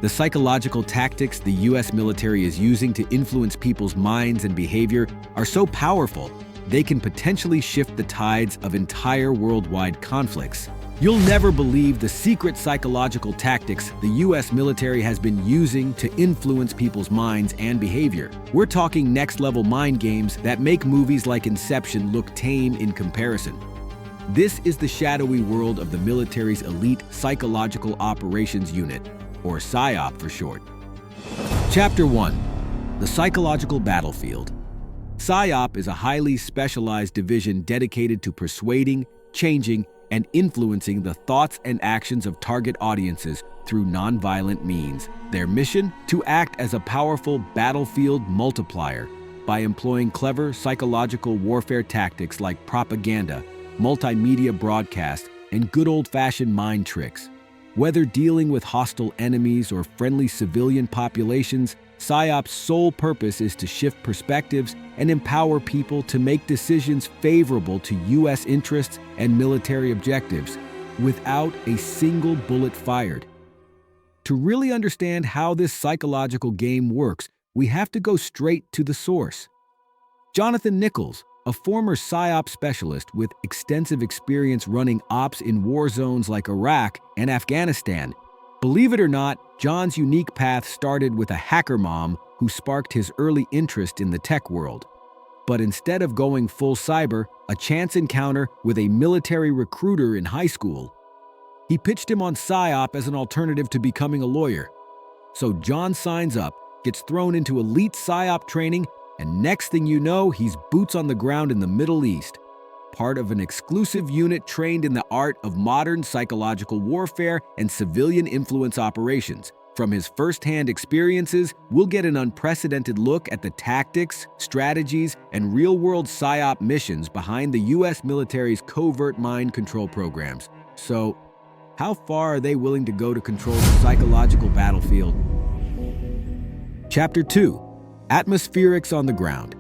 The psychological tactics the US military is using to influence people's minds and behavior are so powerful, they can potentially shift the tides of entire worldwide conflicts. You'll never believe the secret psychological tactics the US military has been using to influence people's minds and behavior. We're talking next-level mind games that make movies like Inception look tame in comparison. This is the shadowy world of the military's elite psychological operations unit, or PSYOP for short. Chapter 1. The Psychological Battlefield. PSYOP is a highly specialized division dedicated to persuading, changing, and influencing the thoughts and actions of target audiences through nonviolent means. Their mission? To act as a powerful battlefield multiplier by employing clever psychological warfare tactics like propaganda, multimedia broadcast, and good old-fashioned mind tricks. Whether dealing with hostile enemies or friendly civilian populations, PSYOP's sole purpose is to shift perspectives and empower people to make decisions favorable to U.S. interests and military objectives, without a single bullet fired. To really understand how this psychological game works, we have to go straight to the source. Jonathan Nichols, a former PSYOP specialist with extensive experience running ops in war zones like Iraq and Afghanistan. Believe it or not, John's unique path started with a hacker mom who sparked his early interest in the tech world. But instead of going full cyber, a chance encounter with a military recruiter in high school, he pitched him on PSYOP as an alternative to becoming a lawyer. So John signs up, gets thrown into elite PSYOP training, and next thing you know, he's boots on the ground in the Middle East, part of an exclusive unit trained in the art of modern psychological warfare and civilian influence operations. From his first-hand experiences, we'll get an unprecedented look at the tactics, strategies, and real-world PSYOP missions behind the U.S. military's covert mind control programs. So, how far are they willing to go to control the psychological battlefield? Chapter 2. Atmospherics on the ground.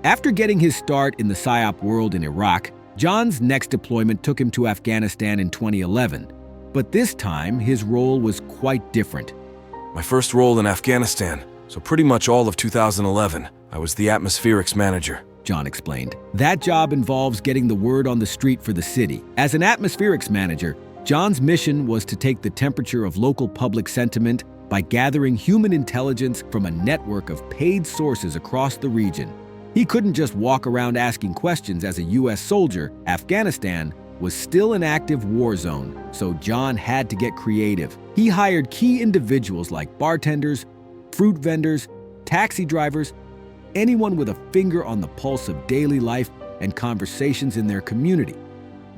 After getting his start in the PSYOP world in Iraq, John's next deployment took him to Afghanistan in 2011. But this time, his role was quite different. My first role in Afghanistan, so pretty much all of 2011, I was the atmospherics manager. John explained. That job involves getting the word on the street for the city. As an atmospherics manager, John's mission was to take the temperature of local public sentiment by gathering human intelligence from a network of paid sources across the region. He couldn't just walk around asking questions as a U.S. soldier. Afghanistan was still an active war zone, so John had to get creative. He hired key individuals like bartenders, fruit vendors, taxi drivers, anyone with a finger on the pulse of daily life and conversations in their community.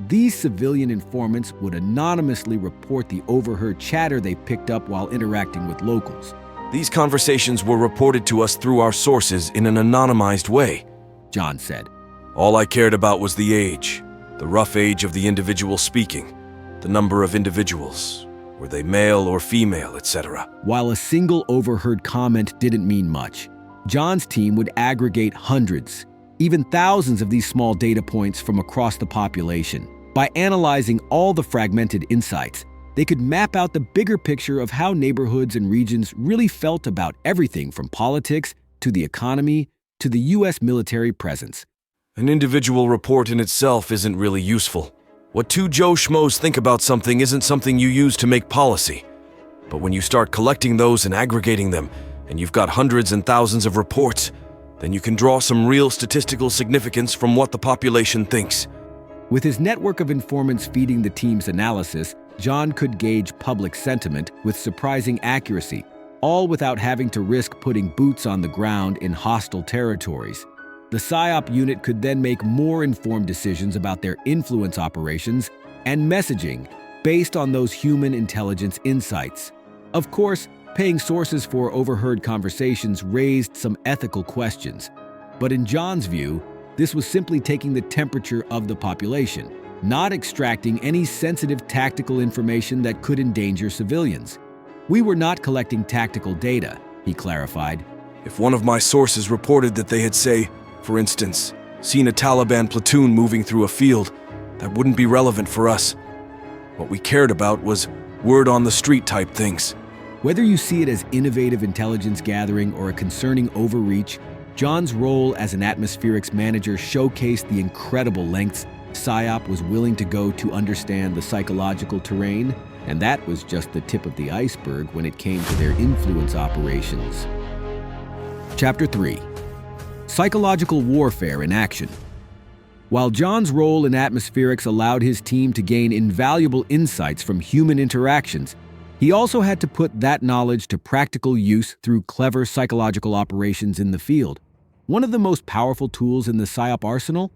These civilian informants would anonymously report the overheard chatter they picked up while interacting with locals. These conversations were reported to us through our sources in an anonymized way, John said. All I cared about was the age, the rough age of the individual speaking, the number of individuals, were they male or female, etc. While a single overheard comment didn't mean much, John's team would aggregate hundreds, even thousands of these small data points from across the population. By analyzing all the fragmented insights, they could map out the bigger picture of how neighborhoods and regions really felt about everything from politics to the economy to the U.S. military presence. An individual report in itself isn't really useful. What two Joe Schmoes think about something isn't something you use to make policy. But when you start collecting those and aggregating them, and you've got hundreds and thousands of reports, then you can draw some real statistical significance from what the population thinks. With his network of informants feeding the team's analysis, John could gauge public sentiment with surprising accuracy, all without having to risk putting boots on the ground in hostile territories. The PSYOP unit could then make more informed decisions about their influence operations and messaging based on those human intelligence insights. Of course, paying sources for overheard conversations raised some ethical questions. But in John's view, this was simply taking the temperature of the population, not extracting any sensitive tactical information that could endanger civilians. We were not collecting tactical data, he clarified. If one of my sources reported that they had, say, for instance, seen a Taliban platoon moving through a field, that wouldn't be relevant for us. What we cared about was word on the street type things. Whether you see it as innovative intelligence gathering or a concerning overreach, John's role as an atmospherics manager showcased the incredible lengths PSYOP was willing to go to understand the psychological terrain, and that was just the tip of the iceberg when it came to their influence operations. Chapter 3. Psychological Warfare in Action. While John's role in atmospherics allowed his team to gain invaluable insights from human interactions, he also had to put that knowledge to practical use through clever psychological operations in the field. One of the most powerful tools in the PSYOP arsenal?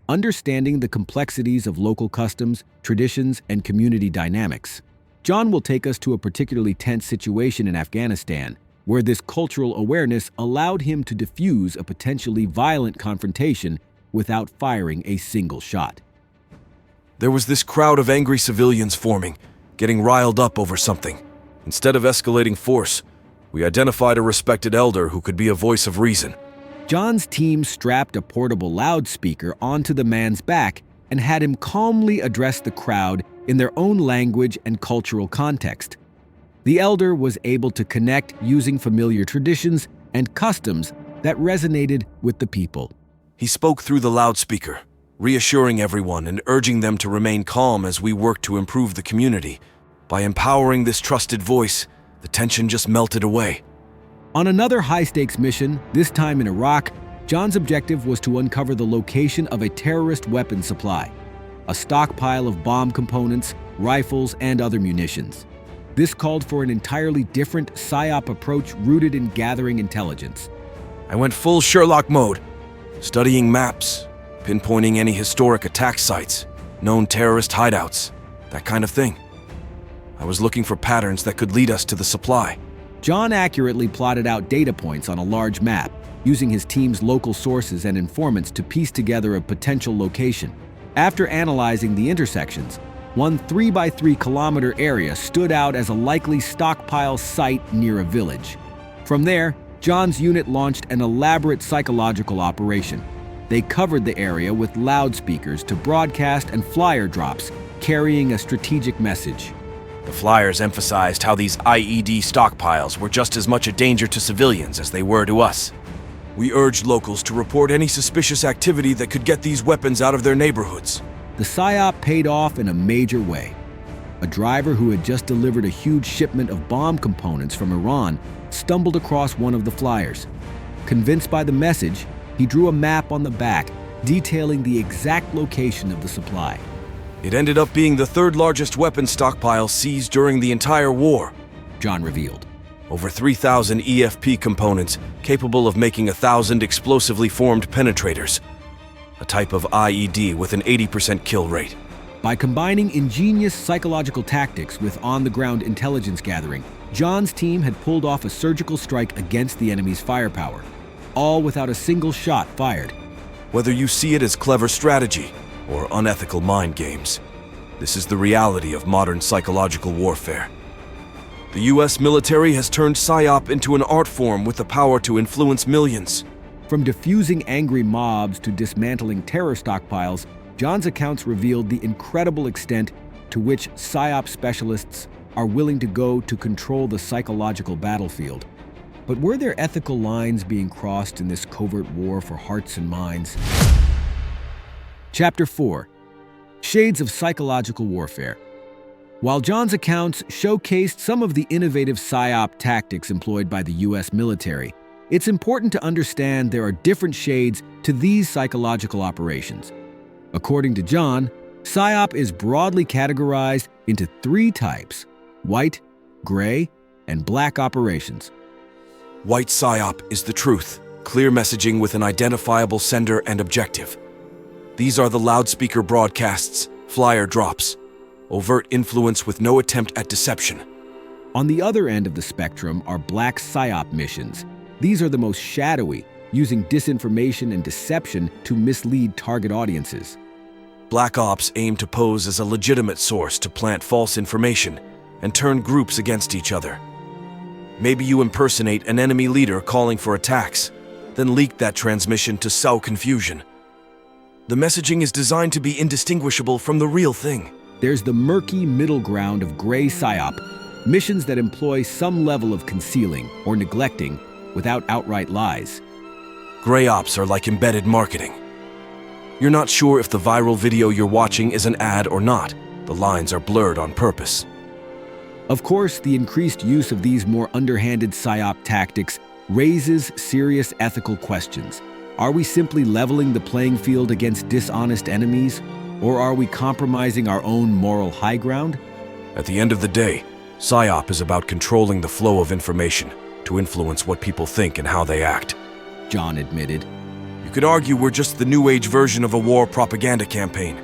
Understanding the complexities of local customs, traditions, and community dynamics. John will take us to a particularly tense situation in Afghanistan, where this cultural awareness allowed him to defuse a potentially violent confrontation without firing a single shot. There was this crowd of angry civilians forming, getting riled up over something. Instead of escalating force, we identified a respected elder who could be a voice of reason. John's team strapped a portable loudspeaker onto the man's back and had him calmly address the crowd in their own language and cultural context. The elder was able to connect using familiar traditions and customs that resonated with the people. He spoke through the loudspeaker, reassuring everyone and urging them to remain calm as we work to improve the community. By empowering this trusted voice, the tension just melted away. On another high-stakes mission, this time in Iraq, John's objective was to uncover the location of a terrorist weapon supply, a stockpile of bomb components, rifles, and other munitions. This called for an entirely different PSYOP approach rooted in gathering intelligence. I went full Sherlock mode, studying maps, pinpointing any historic attack sites, known terrorist hideouts, that kind of thing. I was looking for patterns that could lead us to the supply. John accurately plotted out data points on a large map, using his team's local sources and informants to piece together a potential location. After analyzing the intersections, one 3-by-3-kilometer area stood out as a likely stockpile site near a village. From there, John's unit launched an elaborate psychological operation. They covered the area with loudspeakers to broadcast and flyer drops, carrying a strategic message. The flyers emphasized how these IED stockpiles were just as much a danger to civilians as they were to us. We urged locals to report any suspicious activity that could get these weapons out of their neighborhoods. The PSYOP paid off in a major way. A driver who had just delivered a huge shipment of bomb components from Iran stumbled across one of the flyers. Convinced by the message, he drew a map on the back, detailing the exact location of the supply. It ended up being the third largest weapon stockpile seized during the entire war, John revealed. Over 3,000 EFP components capable of making 1,000 explosively formed penetrators, a type of IED with an 80% kill rate. By combining ingenious psychological tactics with on-the-ground intelligence gathering, John's team had pulled off a surgical strike against the enemy's firepower, all without a single shot fired. Whether you see it as clever strategy or unethical mind games, this is the reality of modern psychological warfare. The US military has turned PSYOP into an art form with the power to influence millions. From diffusing angry mobs to dismantling terror stockpiles, John's accounts revealed the incredible extent to which PSYOP specialists are willing to go to control the psychological battlefield. But were there ethical lines being crossed in this covert war for hearts and minds? Chapter 4. Shades of Psychological Warfare. While John's accounts showcased some of the innovative PSYOP tactics employed by the US military, it's important to understand there are different shades to these psychological operations. According to John, PSYOP is broadly categorized into 3 types: white, gray, and black operations. White PSYOP is the truth, clear messaging with an identifiable sender and objective. These are the loudspeaker broadcasts, flyer drops, overt influence with no attempt at deception. On the other end of the spectrum are black PSYOP missions. These are the most shadowy, using disinformation and deception to mislead target audiences. Black Ops aim to pose as a legitimate source to plant false information and turn groups against each other. Maybe you impersonate an enemy leader calling for attacks, then leak that transmission to sow confusion. The messaging is designed to be indistinguishable from the real thing. There's the murky middle ground of gray PSYOP, missions that employ some level of concealing or neglecting without outright lies. Gray ops are like embedded marketing. You're not sure if the viral video you're watching is an ad or not. The lines are blurred on purpose. Of course, the increased use of these more underhanded psyop tactics raises serious ethical questions. Are we simply leveling the playing field against dishonest enemies, or are we compromising our own moral high ground? At the end of the day, PSYOP is about controlling the flow of information to influence what people think and how they act. John admitted. You could argue we're just the new age version of a war propaganda campaign,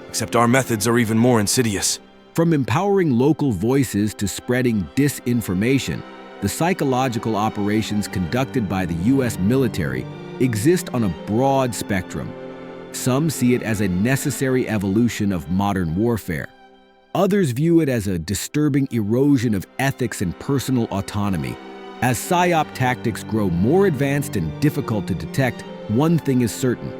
except our methods are even more insidious. From empowering local voices to spreading disinformation, the psychological operations conducted by the U.S. military exist on a broad spectrum. Some see it as a necessary evolution of modern warfare. Others view it as a disturbing erosion of ethics and personal autonomy. As PSYOP tactics grow more advanced and difficult to detect, one thing is certain.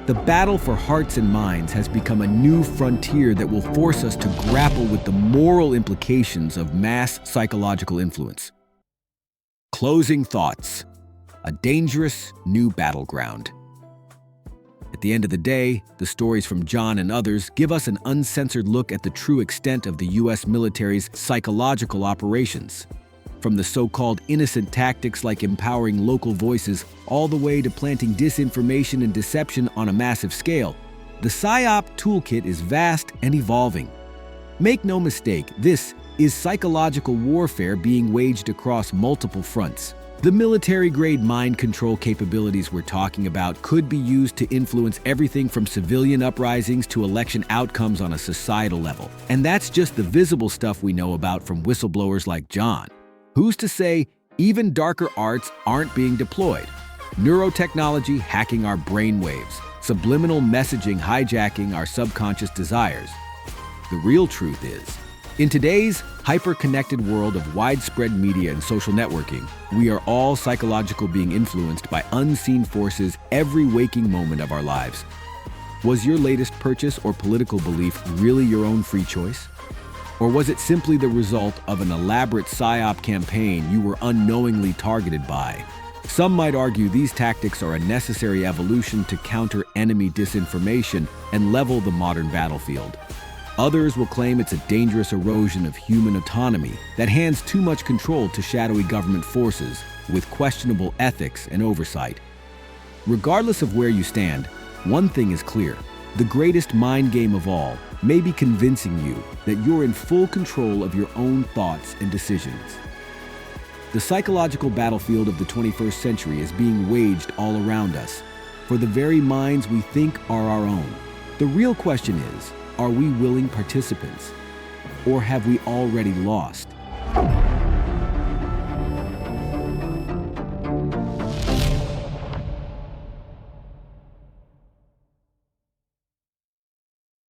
The battle for hearts and minds has become a new frontier that will force us to grapple with the moral implications of mass psychological influence. Closing thoughts. A dangerous new battleground. At the end of the day, the stories from John and others give us an uncensored look at the true extent of the U.S. military's psychological operations. From the so-called innocent tactics like empowering local voices all the way to planting disinformation and deception on a massive scale, the PSYOP toolkit is vast and evolving. Make no mistake, this is psychological warfare being waged across multiple fronts. The military-grade mind control capabilities we're talking about could be used to influence everything from civilian uprisings to election outcomes on a societal level. And that's just the visible stuff we know about from whistleblowers like John. Who's to say even darker arts aren't being deployed? Neurotechnology hacking our brainwaves, subliminal messaging hijacking our subconscious desires. The real truth is, in today's hyper-connected world of widespread media and social networking, we are all psychological being influenced by unseen forces every waking moment of our lives. Was your latest purchase or political belief really your own free choice? Or was it simply the result of an elaborate PSYOP campaign you were unknowingly targeted by? Some might argue these tactics are a necessary evolution to counter enemy disinformation and level the modern battlefield. Others will claim it's a dangerous erosion of human autonomy that hands too much control to shadowy government forces with questionable ethics and oversight. Regardless of where you stand, one thing is clear. The greatest mind game of all may be convincing you that you're in full control of your own thoughts and decisions. The psychological battlefield of the 21st century is being waged all around us for the very minds we think are our own. The real question is, are we willing participants? Or have we already lost?